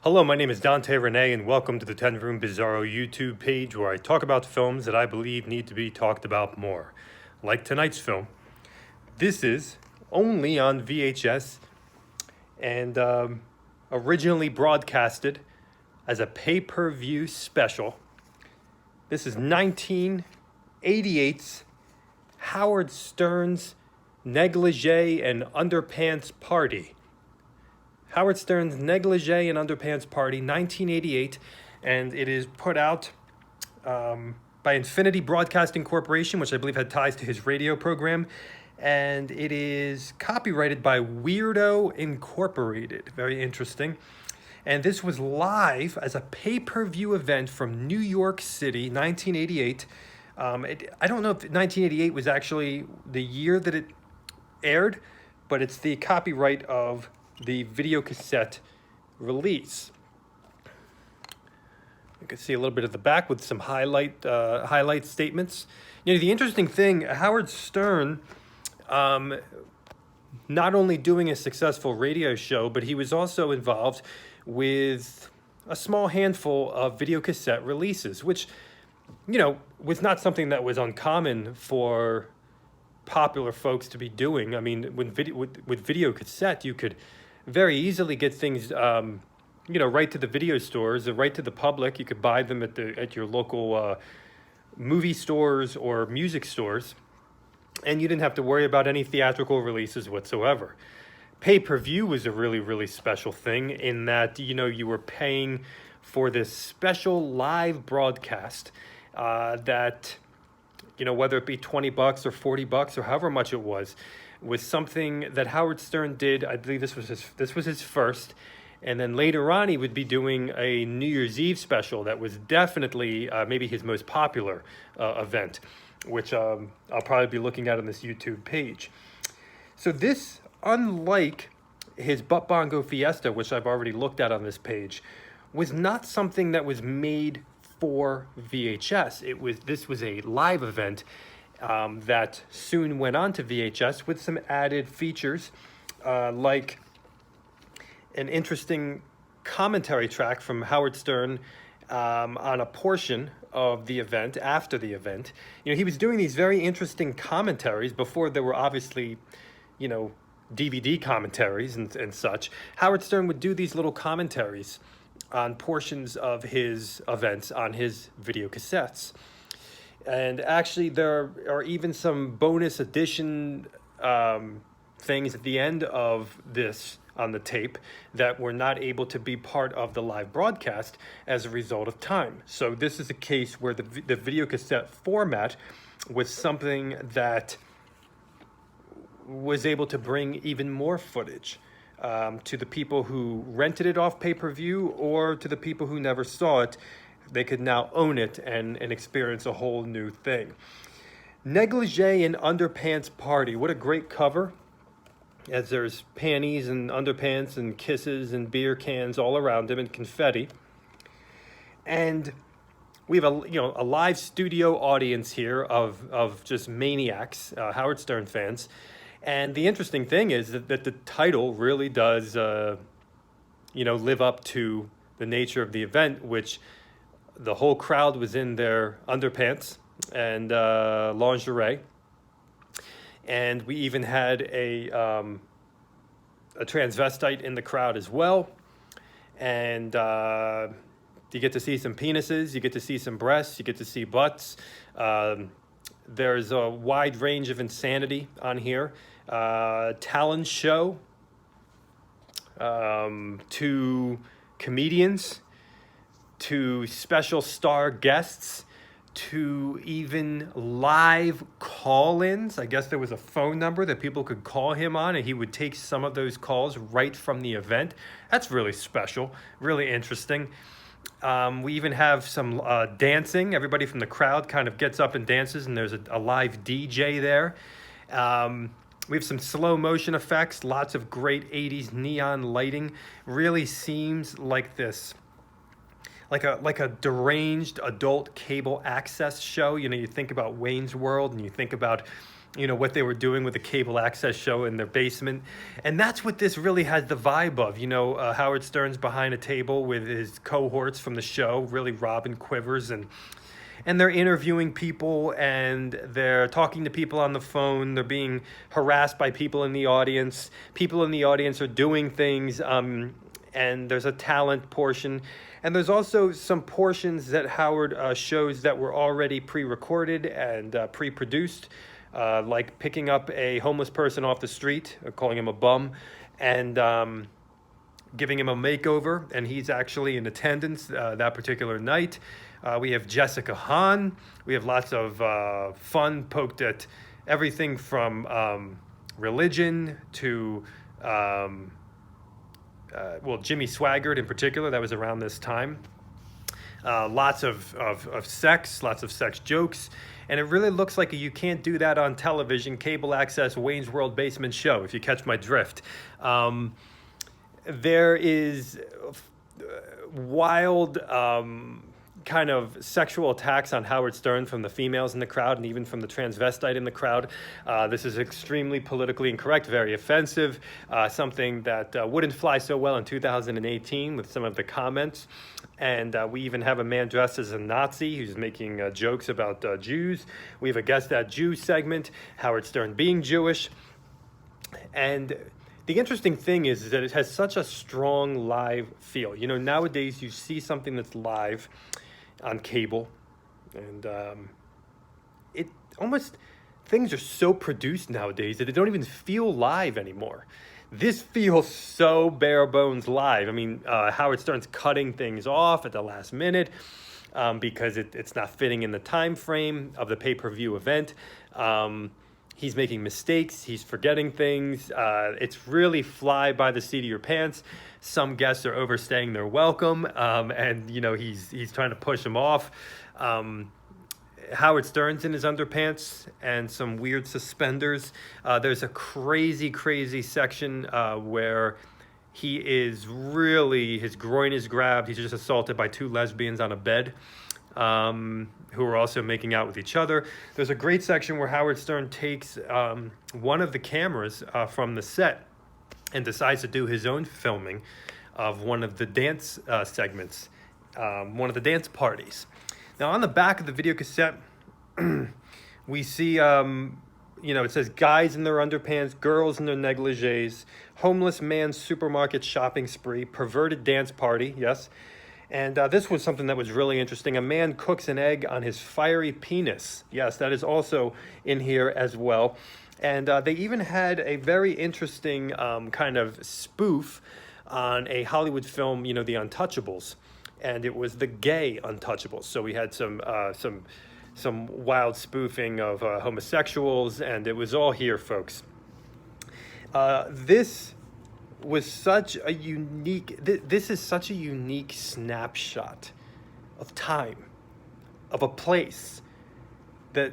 Hello, my name is Dante Renee, and welcome to the 10 Room Bizarro YouTube page where I talk about films that I believe need to be talked about more. Like tonight's film. This is only on VHS and originally broadcasted as a pay-per-view special. This is 1988's Howard Stern's Negligee and Underpants Party. Howard Stern's Negligee and Underpants Party, 1988, and it is put out by Infinity Broadcasting Corporation, which I believe had ties to his radio program, and it is copyrighted by Weirdo Incorporated. Very interesting. And this was live as a pay-per-view event from New York City, 1988. I don't know if 1988 was actually the year that it aired, but it's the copyright of the video cassette release. You can see a little bit of the back with some highlight statements. You know, the interesting thing, Howard Stern, not only doing a successful radio show, but he was also involved with a small handful of video cassette releases, which, you know, was not something that was uncommon for popular folks to be doing. I mean, with video cassette, you could very easily get things, right to the video stores, or right to the public. You could buy them at your local movie stores or music stores, and you didn't have to worry about any theatrical releases whatsoever. Pay-per-view was a really, really special thing in that, you were paying for this special live broadcast that, whether it be $20 or $40 or however much it was something that Howard Stern did. I believe this was his first, and then later on he would be doing a New Year's Eve special that was definitely maybe his most popular event, which I'll probably be looking at on this YouTube page. So this, unlike his Butt Bongo Fiesta, which I've already looked at on this page, was not something that was made for VHS. This was a live event that soon went on to VHS with some added features, like an interesting commentary track from Howard Stern on a portion of the event, after the event. He was doing these very interesting commentaries before there were obviously, DVD commentaries and such. Howard Stern would do these little commentaries on portions of his events on his video cassettes. And actually, there are even some bonus edition things at the end of this on the tape that were not able to be part of the live broadcast as a result of time. So this is a case where the video cassette format was something that was able to bring even more footage to the people who rented it off pay-per-view, or to the people who never saw it. They could now own it and experience a whole new thing. Negligee and Underpants Party. What a great cover, as there's panties and underpants and kisses and beer cans all around him and confetti. And we have a live studio audience here of just maniacs, Howard Stern fans. And the interesting thing is that the title really does live up to the nature of the event, which the whole crowd was in their underpants and lingerie, and we even had a transvestite in the crowd as well. And you get to see some penises, you get to see some breasts, you get to see butts. There's a wide range of insanity on here. Talent show, to comedians, to special star guests, to even live call-ins. I guess there was a phone number that people could call him on, and he would take some of those calls right from the event. That's really special, really interesting. We even have some dancing. Everybody from the crowd kind of gets up and dances, and there's a live DJ there. We have some slow motion effects, lots of great 80s neon lighting. Really seems like this, like a deranged adult cable access show. You think about Wayne's World, and you think about what they were doing with the cable access show in their basement. And that's what this really has the vibe of. Howard Stern's behind a table with his cohorts from the show, really Robin Quivers, and they're interviewing people, and they're talking to people on the phone. They're being harassed by people in the audience. People in the audience are doing things, and there's a talent portion. And there's also some portions that Howard shows that were already pre-recorded and pre-produced, like picking up a homeless person off the street, calling him a bum, and giving him a makeover, and he's actually in attendance that particular night. We have Jessica Hahn. We have lots of fun poked at everything from religion to, Jimmy Swaggart in particular. That was around this time. Lots of sex, lots of sex jokes. And it really looks like you can't do that on television, cable access, Wayne's World basement show, if you catch my drift. There is wild kind of sexual attacks on Howard Stern from the females in the crowd and even from the transvestite in the crowd. This is extremely politically incorrect, very offensive, something that wouldn't fly so well in 2018 with some of the comments. And we even have a man dressed as a Nazi who's making jokes about Jews. We have a Guess That Jew segment, Howard Stern being Jewish. And the interesting thing is that it has such a strong live feel. Nowadays you see something that's live on cable, and it almost, things are so produced nowadays that they don't even feel live anymore. This feels so bare bones live. I mean, Howard Stern's cutting things off at the last minute because it's not fitting in the time frame of the pay-per-view event. He's making mistakes. He's forgetting things. It's really fly by the seat of your pants. Some guests are overstaying their welcome, and he's trying to push them off. Howard Stern's in his underpants and some weird suspenders. There's a crazy section where he is really, his groin is grabbed. He's just assaulted by two lesbians on a bed, who are also making out with each other. There's a great section where Howard Stern takes one of the cameras from the set and decides to do his own filming of one of the dance segments, one of the dance parties. Now, on the back of the video cassette, we see, it says guys in their underpants, girls in their negligees, homeless man's supermarket shopping spree, perverted dance party, yes. And this was something that was really interesting. A man cooks an egg on his fiery penis. Yes, that is also in here as well. And they even had a very interesting kind of spoof on a Hollywood film, The Untouchables. And it was the gay Untouchables. So we had some wild spoofing of homosexuals, and it was all here, folks. This was such a unique, this is such a unique snapshot of time, of a place that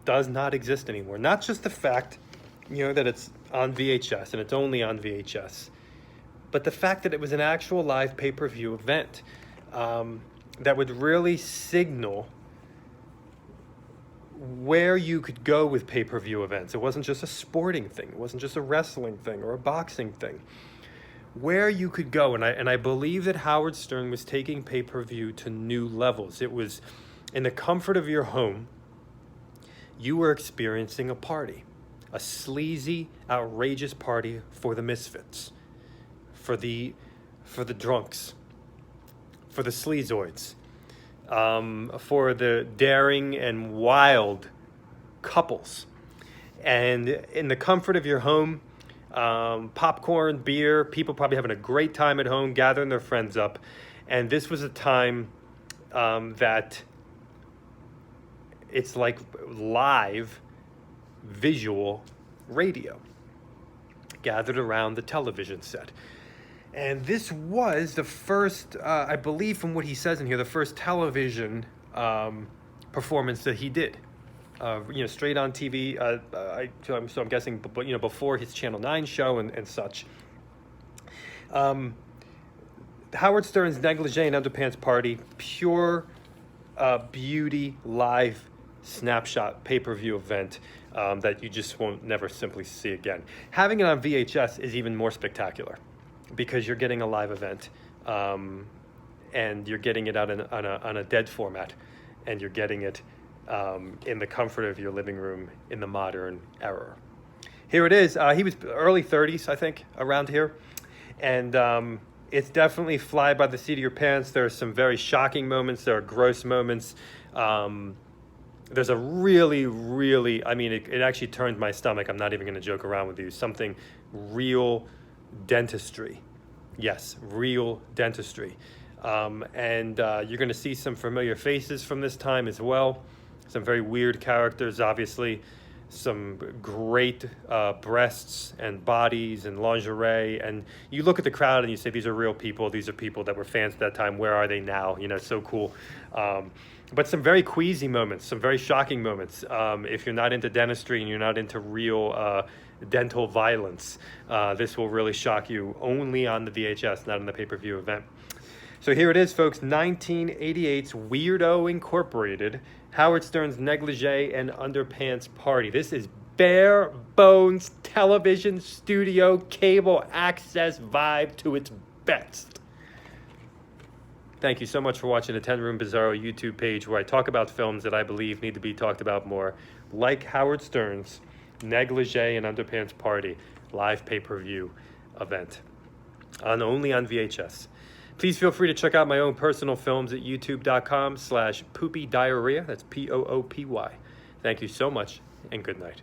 does not exist anymore. Not just the fact, that it's on VHS and it's only on VHS, but the fact that it was an actual live pay-per-view event that would really signal where you could go with pay-per-view events. It wasn't just a sporting thing. It wasn't just a wrestling thing or a boxing thing. Where you could go, and I believe that Howard Stern was taking pay-per-view to new levels. It was in the comfort of your home. You were experiencing a party, a sleazy, outrageous party for the misfits, for the drunks, for the sleazoids, for the daring and wild couples. And in the comfort of your home, popcorn, beer, people probably having a great time at home, gathering their friends up. And this was a time that it's like live visual radio gathered around the television set. And this was the first, I believe from what he says in here, the first television performance that he did. Straight on TV. So I'm guessing, before his Channel 9 show and such. Howard Stern's Negligee and Underpants party, pure beauty live snapshot pay-per-view event. that you just won't never simply see again. Having it on VHS is even more spectacular because you're getting a live event, and you're getting it out on a dead format, and you're getting it in the comfort of your living room in the modern era. Here it is. He was early 30s, I think, around here. And it's definitely fly by the seat of your pants. There are some very shocking moments. There are gross moments. There's a really, I mean, it actually turned my stomach. I'm not even going to joke around with you. Something real dentistry. Yes, real dentistry. And you're going to see some familiar faces from this time as well. Some very weird characters, obviously. Some great breasts and bodies and lingerie. And you look at the crowd and you say, these are real people. These are people that were fans at that time. Where are they now? You know, so cool. But some very queasy moments, some very shocking moments. If you're not into dentistry and you're not into real dental violence, this will really shock you only on the VHS, not on the pay-per-view event. So here it is, folks, 1988's Weirdo Incorporated, Howard Stern's Negligee and Underpants Party. This is bare bones television studio cable access vibe to its best. Thank you so much for watching the 10 Room Bizarro YouTube page, where I talk about films that I believe need to be talked about more, like Howard Stern's Negligee and Underpants Party live pay-per-view event, only on VHS. Please feel free to check out my own personal films at youtube.com/poopy diarrhea. That's Poopy. Thank you so much, and good night.